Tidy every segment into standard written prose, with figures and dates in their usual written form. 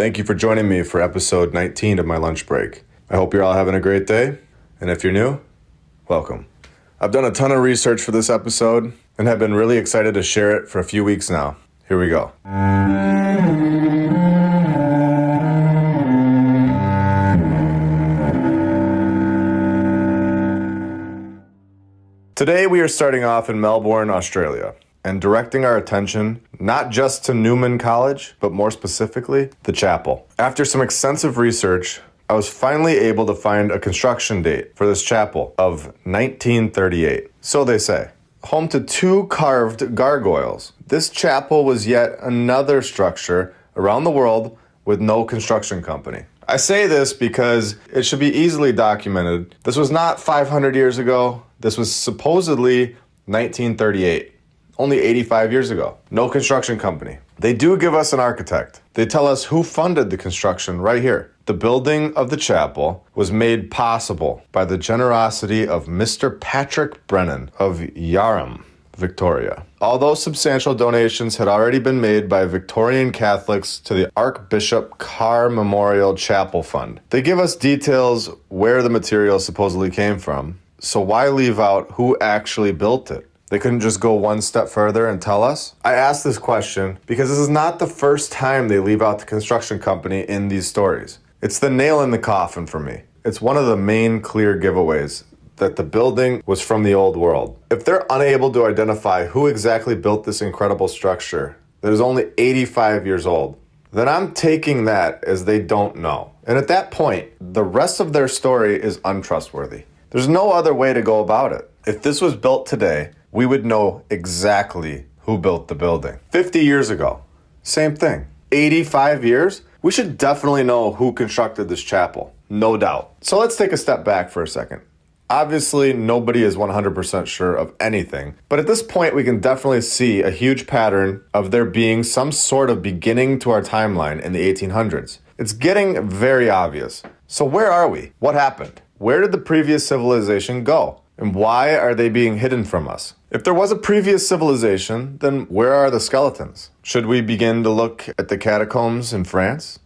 Thank you for joining me for episode 19 of my lunch break. I hope you're all having a great day, and if you're new, welcome. I've done a ton of research for this episode and have been really excited to share it for a few weeks now. Here we go. Today we are starting off in Melbourne, Australia, and directing our attention not just to Newman College, but more specifically, the chapel. After some extensive research, I was finally able to find a construction date for this chapel of 1938. So they say. Home to two carved gargoyles, this chapel was yet another structure around the world with no construction company. I say this because it should be easily documented. This was not 500 years ago. This was supposedly 1938, only 85 years ago. No construction company. They do give us an architect. They tell us who funded the construction right here. The building of the chapel was made possible by the generosity of Mr. Patrick Brennan of Yarram, Victoria. Although substantial donations had already been made by Victorian Catholics to the Archbishop Carr Memorial Chapel Fund. They give us details where the material supposedly came from, so why leave out who actually built it? They couldn't just go one step further and tell us? I ask this question because this is not the first time they leave out the construction company in these stories. It's the nail in the coffin for me. It's one of the main clear giveaways that the building was from the old world. If they're unable to identify who exactly built this incredible structure that is only 85 years old, then I'm taking that as they don't know. And at that point, the rest of their story is untrustworthy. There's no other way to go about it. If this was built today, we would know exactly who built the building. 50 years ago, same thing. 85 years? We should definitely know who constructed this chapel, no doubt. So let's take a step back for a second. Obviously, nobody is 100% sure of anything, but at this point, we can definitely see a huge pattern of there being some sort of beginning to our timeline in the 1800s. It's getting very obvious. So where are we? What happened? Where did the previous civilization go? And why are they being hidden from us? If there was a previous civilization, then where are the skeletons? Should we begin to look at the catacombs in France?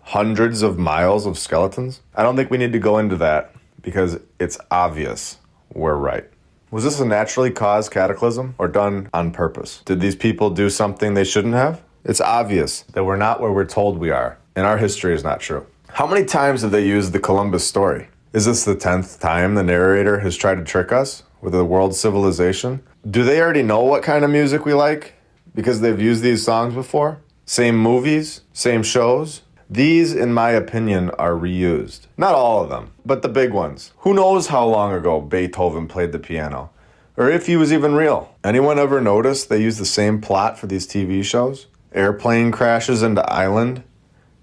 Hundreds of miles of skeletons? I don't think we need to go into that because it's obvious we're right. Was this a naturally caused cataclysm or done on purpose? Did these people do something they shouldn't have? It's obvious that we're not where we're told we are, and our history is not true. How many times have they used the Columbus story? Is this the 10th time the narrator has tried to trick us with a world civilization? Do they already know what kind of music we like because they've used these songs before? Same movies, same shows? These, in my opinion, are reused. Not all of them, but the big ones. Who knows how long ago Beethoven played the piano? Or if he was even real? Anyone ever notice they use the same plot for these TV shows? Airplane crashes into island,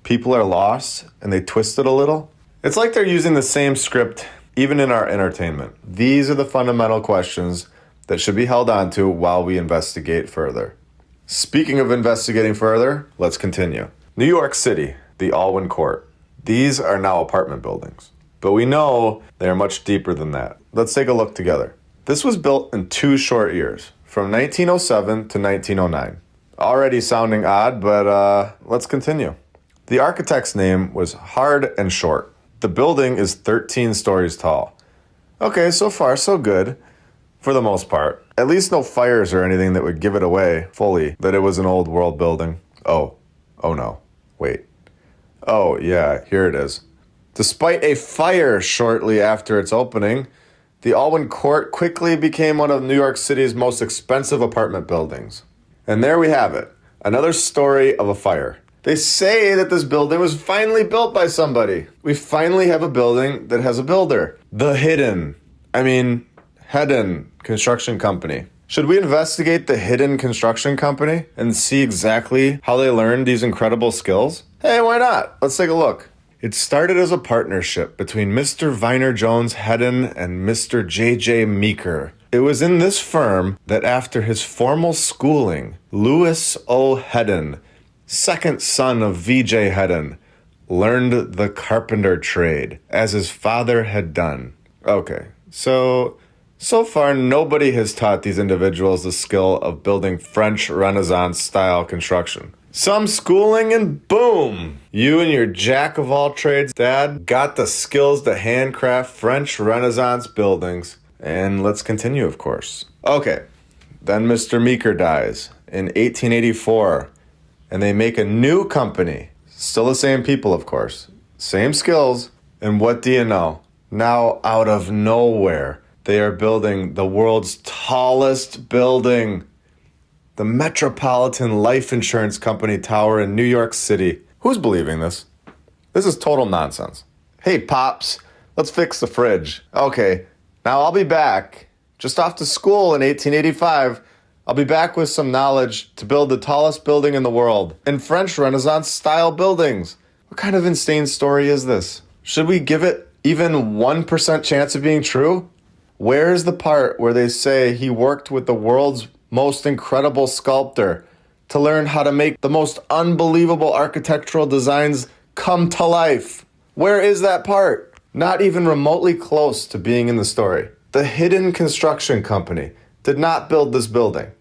people are lost, and they twist it a little? It's like they're using the same script even in our entertainment. These are the fundamental questions that should be held on to while we investigate further. Speaking of investigating further, let's continue. New York City, the Alwyn Court. These are now apartment buildings, but we know they are much deeper than that. Let's take a look together. This was built in 2 short years, from 1907 to 1909. Already sounding odd, but let's continue. The architect's name was Hard and Short. The building is 13 stories tall. Okay, so far so good, for the most part. At least no fires or anything that would give it away fully that it was an old world building. Oh no, wait. Oh yeah, here it is. Despite a fire shortly after its opening, the Alwyn Court quickly became one of New York City's most expensive apartment buildings. And there we have it, another story of a fire. They say that this building was finally built by somebody. We finally have a building that has a builder. The Hedden Construction Company. Should we investigate the Hedden Construction Company and see exactly how they learned these incredible skills? Hey, why not? Let's take a look. It started as a partnership between Mr. Viner Jones Hedden and Mr. J.J. Meeker. It was in this firm that after his formal schooling, Louis O. Hedden, second son of V.J. Hedden, learned the carpenter trade, as his father had done. Okay, so far nobody has taught these individuals the skill of building French Renaissance-style construction. Some schooling and boom! You and your jack of all trades dad got the skills to handcraft French Renaissance buildings. And let's continue, of course. Okay, then Mr. Meeker dies in 1884, and they make a new company. Still the same people, of course. Same skills. And what do you know? Now, out of nowhere, they are building the world's tallest building. The Metropolitan Life Insurance Company Tower in New York City. Who's believing this? This is total nonsense. Hey, Pops, let's fix the fridge. Okay, now I'll be back. Just off to school in 1885. I'll be back with some knowledge to build the tallest building in the world. In French Renaissance style buildings. What kind of insane story is this? Should we give it even 1% chance of being true? Where's the part where they say he worked with the world's most incredible sculptor to learn how to make the most unbelievable architectural designs come to life? Where is that part? Not even remotely close to being in the story. The hidden construction company did not build this building.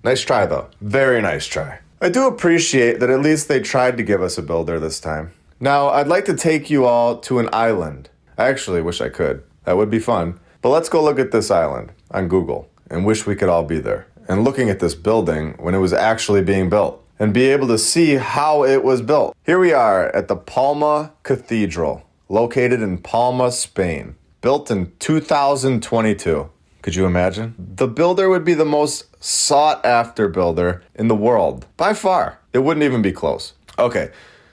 Nice try, though. Very nice try. I do appreciate that at least they tried to give us a builder this time. Now, I'd like to take you all to an island. I actually wish I could. That would be fun. But let's go look at this island on Google and wish we could all be there. And looking at this building when it was actually being built and be able to see how it was built. Here we are at the Palma Cathedral, located in Palma, Spain, built in 2022. Could you imagine? The builder would be the most sought after builder in the world. By far. It wouldn't even be close. Okay,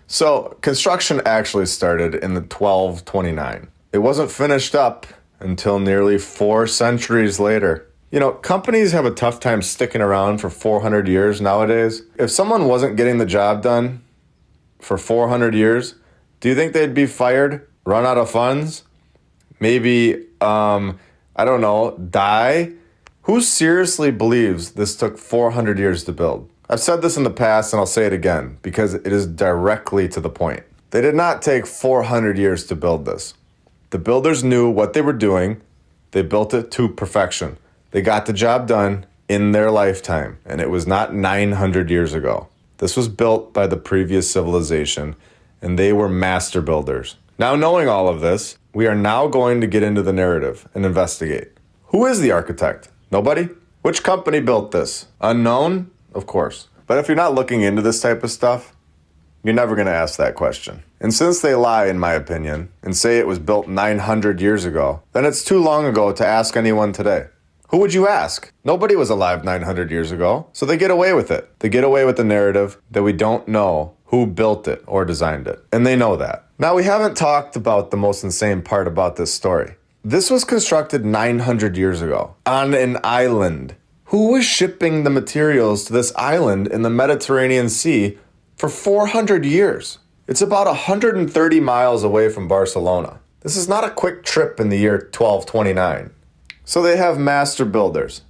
so construction actually started in the 1229. It wasn't finished up until nearly 4 centuries later. You know, companies have a tough time sticking around for 400 years nowadays. If someone wasn't getting the job done for 400 years, do you think they'd be fired, run out of funds, maybe, I don't know, die? Who seriously believes this took 400 years to build? I've said this in the past and I'll say it again because it is directly to the point. They did not take 400 years to build this. The builders knew what they were doing. They built it to perfection. They got the job done in their lifetime, and it was not 900 years ago. This was built by the previous civilization, and they were master builders. Now, knowing all of this, we are now going to get into the narrative and investigate. Who is the architect? Nobody? Which company built this? Unknown? Of course. But if you're not looking into this type of stuff, you're never going to ask that question. And since they lie, in my opinion, and say it was built 900 years ago, then it's too long ago to ask anyone today. Who would you ask? Nobody was alive 900 years ago, so they get away with it. They get away with the narrative that we don't know who built it or designed it, and they know that. Now, we haven't talked about the most insane part about this story. This was constructed 900 years ago on an island. Who was shipping the materials to this island in the Mediterranean Sea for 400 years? It's about 130 miles away from Barcelona. This is not a quick trip in the year 1229. So they have master builders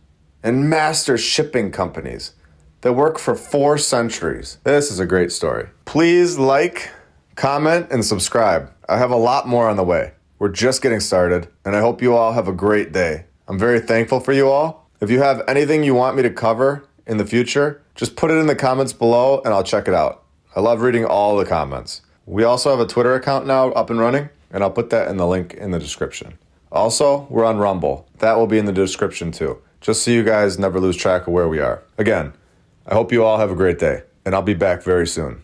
and master shipping companies that work for 4 centuries. This is a great story. Please like, comment, and subscribe. I have a lot more on the way. We're just getting started, and I hope you all have a great day. I'm very thankful for you all. If you have anything you want me to cover in the future, just put it in the comments below and I'll check it out. I love reading all the comments. We also have a Twitter account now up and running, and I'll put that in the link in the description. Also, we're on Rumble. That will be in the description too, just so you guys never lose track of where we are. Again, I hope you all have a great day, and I'll be back very soon.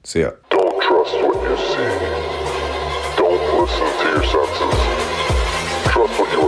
See ya. Don't trust what you see. Don't listen to your senses. Trust what you